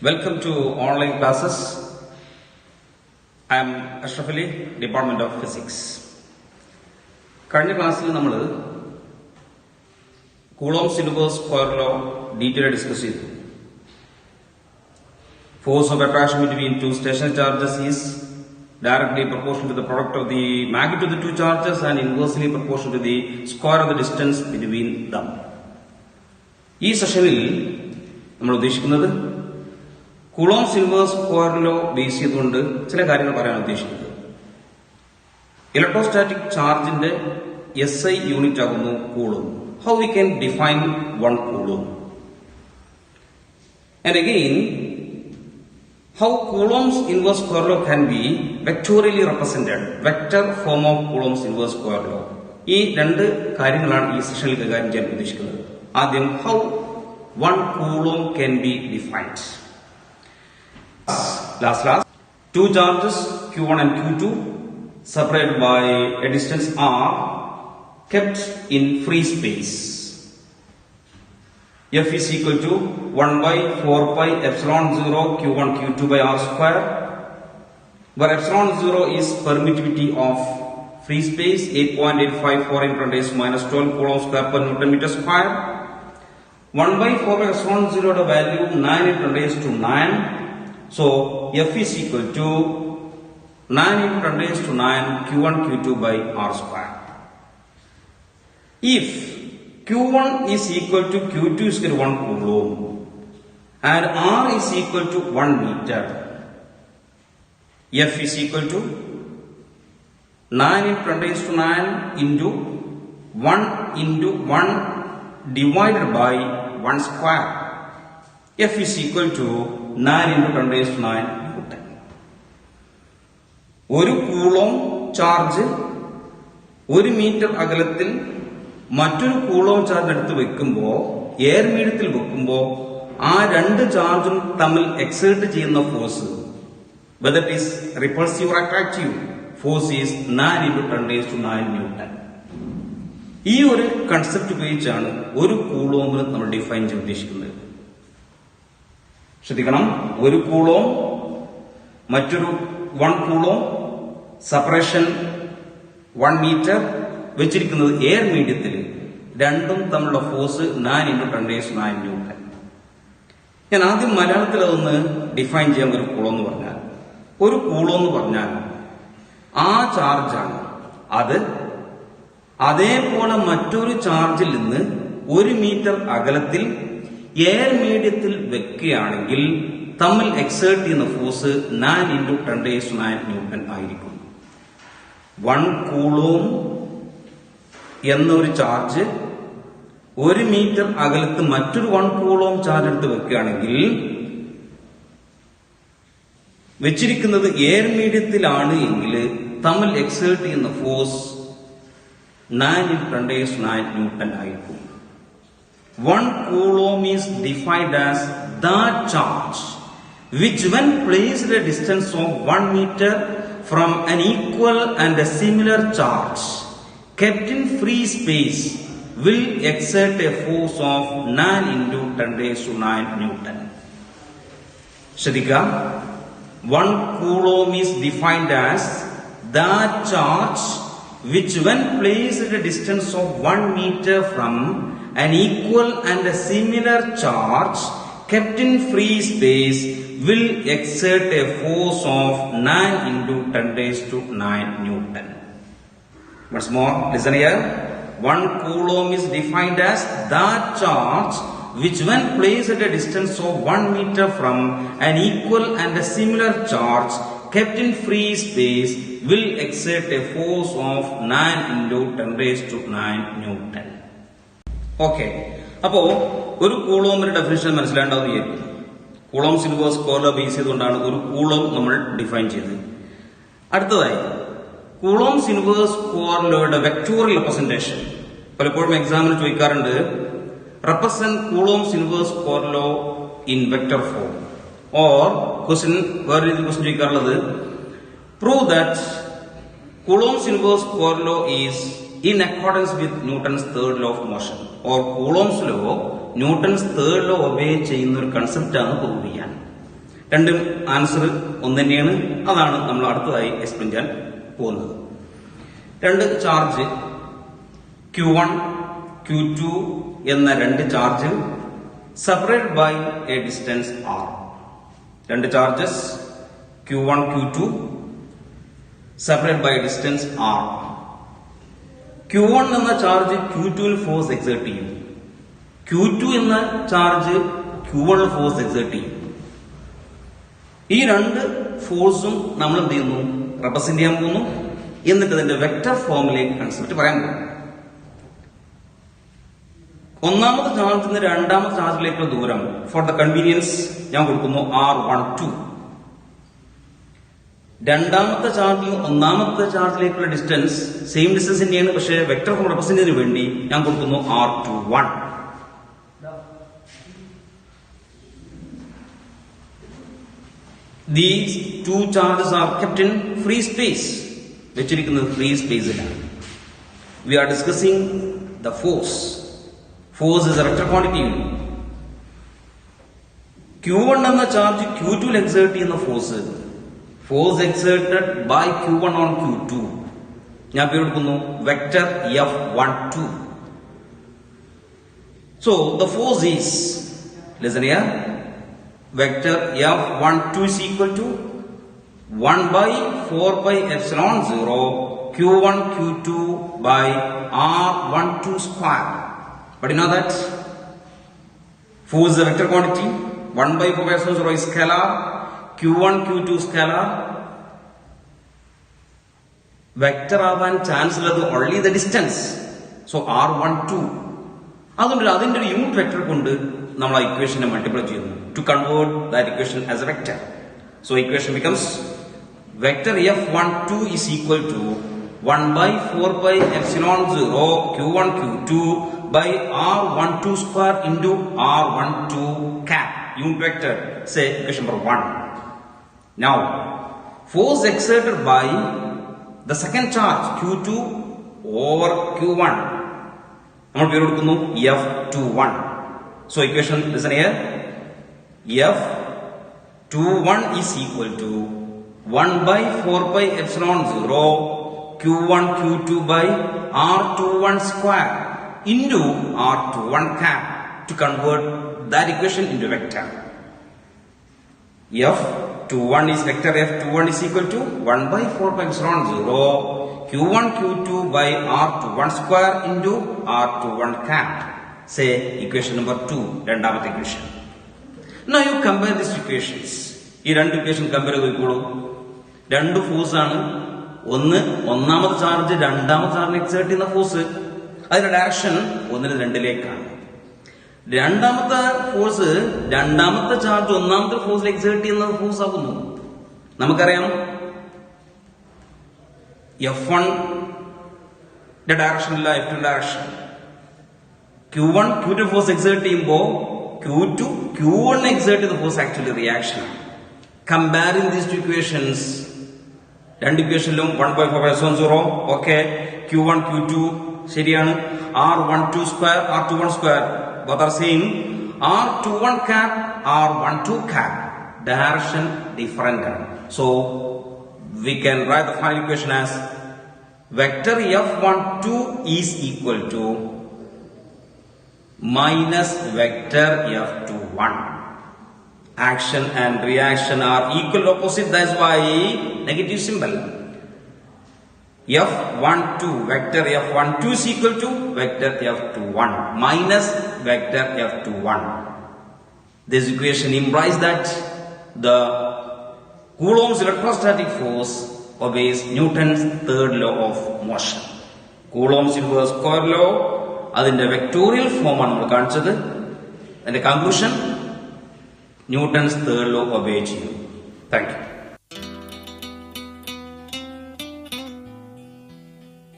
Welcome to online classes. I am Ashraf Ali, Department of Physics. കഴിഞ്ഞ ക്ലാസ്സിൽ നമ്മൾ coulombs inverse square law detail discuss ചെയ്തു. Force of attraction between two stationary charges is directly proportional to the product of the magnitude of the two charges and inversely proportional to the square of the distance between them. ഈ സെഷനിൽ നമ്മൾ ഉദ്ദേശിക്കുന്നത് coulombs inverse square law base ചെയ്തുകൊണ്ട് ചില കാര്യങ്ങൾ പറയാൻ ഉദ്ദേശിക്കുന്നത്. Electrostatic ചാർജിന്റെ SI യൂണിറ്റ് ആകുന്നു coulomb. How we can define one coulomb and again how Coulomb's inverse square law can be vectorially represented, vector form of Coulomb's inverse square law. ഈ രണ്ട് കാര്യങ്ങളാണ് ഈ സെഷനിൽ കൈകാര്യം ചെയ്യാൻ ഉദ്ദേശിക്കുന്നത്. ആദ്യം how one Coulomb can be defined. Last class, two charges Q1 and Q2 separated by a distance r kept in free space. F is equal to 1 by 4 pi epsilon 0 Q1 Q2 by R square, where epsilon 0 is permittivity of free space 8.854 into 10 raised to minus 12 coulomb square per Newton meter square. 1 by 4 by epsilon 0 the value 9 into 10 raised to 9. So F is equal to 9 into 10 raised to 9 Q1 Q2 by R square. If Q1 is equal to Q2 is equal to 1 coulomb and R is equal to 1 meter, F is equal to 9 into 10 raised to 9 into 1 divided by 1 square. F is equal to 9 into 10 raised to 9 Newton. ഒരു coulomb charge 1 metre അകലത്തിൽ മറ്റൊരു coulomb charge എടുത്ത് വെക്കുമ്പോൾ air മീഡിയത്തിൽ വെക്കുമ്പോൾ ആ രണ്ട് ചാർജും തമ്മിൽ എക്സേർട്ട് ചെയ്യുന്ന force whether it is repulsive or attractive force is 9 into 10 raised to 9 Newton. ഈ ഒരു കൺസെപ്റ്റ് ഉപയോഗിച്ചാണ് ഒരു കൂളോമിന് നമ്മൾ ഡിഫൈൻ ചെയ്യാൻ ഉദ്ദേശിക്കുന്നത്. ശ്രദ്ധിക്കണം, ഒരു കൂളോം മറ്റൊരു 1 കൂളോം സെപ്പറേഷൻ 1 മീറ്റർ വെച്ചിരിക്കുന്നത് എയർ മീഡിയത്തിൽ, രണ്ടും തമ്മിലുള്ള force 9 into 10 raised to 9 newton. ഞാൻ ആദ്യം മലയാളത്തിൽ അതൊന്ന് ഡിഫൈൻ ചെയ്യാൻ ഒരു കൂളോ എന്ന് പറഞ്ഞാൽ, ഒരു കൂളോ എന്ന് പറഞ്ഞാൽ ആ ചാർജാണ്. അത് അതേപോലെ മറ്റൊരു ചാർജിൽ നിന്ന് 1 മീറ്റർ അകലത്തിൽ എയർ മീഡിയത്തിൽ വെക്കുകയാണെങ്കിൽ തമ്മിൽ എക്സേർട്ട് ചെയ്യുന്ന force 9 into 10 raised to 9 newton ആയിരിക്കും. 1 കൂളോം എന്നൊരു ചാർജ് 1 മീറ്റർ അകലത്ത് മറ്റൊരു 1 കൂളോം ചാർജ് എടുത്ത് വെക്കുകയാണെങ്കിൽ വെച്ചിരിക്കുന്നത് എയർ മീഡിയത്തിലാണ് എങ്കിൽ തമ്മിൽ എക്സേർട്ട് ചെയ്യുന്ന force 9 into 10 raised to 9 newton ആയിരിക്കും. 1 coulomb is defined as that charge which when placed at a distance of 1 meter from an equal and a similar charge kept in free space will exert a force of 9 into 10 raised to 9 Newton. ശ്രദ്ധിക്കുക, 1 coulomb is defined as that charge which when placed at a distance of 1 meter from an equal and a similar charge kept in free space will exert a force of 9 into 10 raised to 9 Newton. Once more, listen here. 1 coulomb is defined as that charge which when placed at a distance of 1 meter from an equal and a similar charge kept in free space will exert a force of 9 into 10 raised to 9 Newton. Okay. അപ്പോ ഒരു കൂളോമിന്റെ definition മനസ്സിലാണ്ടാവും വിചാരിക്കും. Coulomb's inverse square law base ചെയ്തുകൊണ്ടാണ് ഒരു coulomb നമ്മൾ define ചെയ്തത്. അടുത്തതായി Coulomb's inverse square ലോയുടെ വെക്ടോറിയൽ റെപ്രസെന്റേഷൻ. പലപ്പോഴും എക്സാമിന് ചോദിക്കാറുണ്ട്, represent Coulomb's inverse square law in vector form. Or question വേറെ രീതിയിൽ ക്വസ്റ്റ്യൻ ചോദിക്കാറുള്ളത്, prove that Coulomb's inverse square law is in accordance with Newton's third law of motion. Or Coulomb's law, Newton's third law obey ചെയ്യുന്ന ഒരു concept ആണ് prove ചെയ്യാൻ. രണ്ടും answer ഒന്ന് തന്നെയാണ്. അതാണ് നമ്മൾ അടുത്തതായി എക്സ്പ്ലെയിൻ ചെയ്യാൻ പോകുന്നത്. രണ്ട് ചാർജ് Q1, Q2 എന്ന രണ്ട് charge separate by a distance R. രണ്ട് charges Q1, Q2 separate by a distance R. Q1 എന്ന ചാർജ് Q2 ഫോഴ്സ് എക്സേർട്ട് ചെയ്യും. Q2 എന്ന ചാർജ് Q1 ഫോഴ്സ് എക്സേർട്ട് ചെയ്യും. ഈ രണ്ട് ഫോഴ്സും നമ്മൾ എന്ത് ചെയ്യുന്നു, റെപ്രസെന്റ് ചെയ്യാൻ പോകുന്നു. എന്നിട്ട് അതിന്റെ വെക്ടർ ഫോമിലേക്ക് കൺസെപ്റ്റ് പറയാൻ പോകുന്നു. ഒന്നാമത്തെ ചാർജിൽ നിന്ന് രണ്ടാമത്തെ ചാർജിലേക്കുള്ള ദൂരം ഫോർ ദ കൺവീനിയൻസ് ഞാൻ കൊടുക്കുന്നു R12. രണ്ടാമത്തെ ചാർജിൽ ഒന്നാമത്തെ ചാർജിലേക്കുള്ള ഡിസ്റ്റൻസ് സെയിം ഡിസ്റ്റൻസ് തന്നെയാണ്, പക്ഷേ വെക്ടർ ഫോം റെപ്രസെന്റ് ചെയ്യുന്നതിന് വേണ്ടി ഞാൻ കൊടുക്കുന്നു R21. These two charges are kept in free space. വെച്ചിരിക്കുന്നത് free സ്പേസിലാണ്. We are discussing the force. Force is a vector quantity. Q1 എന്ന ചാർജ് Q2 എക്സേർട്ട് ചെയ്യുന്ന force exerted by Q1 on Q2 ഞാൻ പേര് കൊടുക്കുന്നു vector F12. So the force is, listen here, vector F12 is equal to 1 by 4 by epsilon 0 Q1 Q2 by R12 square. But you know that force is a vector quantity. 1 by 4 by epsilon 0 is scalar. Q1 Q2 scalar. Vector ആവാൻ chance ഉള്ളത് only the distance. So R12. അതുകൊണ്ട് അതിന്റെ ഒരു unit vector കൊണ്ട് നമ്മൾ ആ ഇക്വേഷനെ multiply ചെയ്യുന്നു to convert that equation as a vector. So equation becomes vector F12 is equal to 1 by 4 by epsilon 0 Q1 Q2 by R12 square into R12 cap. Unit vector, say equation number 1. Now, force exerted by the second charge Q2 over Q1. നമ്മൾ പേര് കൊടുക്കുന്നു F21. So equation, listen here. F21 is equal to 1 by 4 by epsilon 0 Q1 Q2 by R21 square into R21 cap to convert that equation into vector. F21 is vector F21 is equal to 1 by 4 by epsilon 0 Q1 Q2 by R21 square into R21 cap. Say equation number 2, രണ്ടാമത്തെ equation. Now you compare these equations. ഈ രണ്ട് equation compare ചെയ്തോളൂ. രണ്ട് force ആണ്. ഒന്ന് ഒന്നാമത്തെ charge രണ്ടാമത്തെ ചാർജിനെ എക്സേർട്ട് ചെയ്യുന്ന ഫോഴ്സ്, അതിന്റെ ഡയറക്ഷൻ 1-2 രണ്ടാമത്തെ ഫോഴ്സ് രണ്ടാമത്തെ ചാർജ് ഒന്നാമത്തെ ഫോഴ്സിൽ എക്സേർട്ട് ചെയ്യുന്ന ഫോഴ്സ് ആകുന്നു. നമുക്കറിയാം F1 ഡയറക്ഷൻ ഇല്ല, F2 direction. Q1 Q2 force exert ചെയ്യുമ്പോൾ Q2 Q1 എക്സേർട്ട് ചെയ്ത ഫോഴ്സ് ആക്ച്വലി റിയാക്ഷൻ ആണ്. കമ്പയറിംഗ് ദീസ് ടു ഇക്വേഷൻസ്, രണ്ട് ഇക്വേഷനിലും 1 by 4 by epsilon 0 okay, Q1 Q2 ശരിയാണ്, R12 square R21 square both are same, R21 cap R12 cap direction different. So we can write the final equation as vector F12 is equal to minus vector F21. Action and reaction are equal opposite, that's why negative symbol. F12, vector F12 is equal to vector F21 minus vector F21. This equation implies that the Coulomb's electrostatic force obeys Newton's third law of motion. Coulomb's inverse square law, അതിന്റെ വെക്ടോറിയൽ form ആണ് നമ്മൾ കാണിച്ചത്. അതിന്റെ conclusion Newton's third law obey ചെയ്യും. Thank you.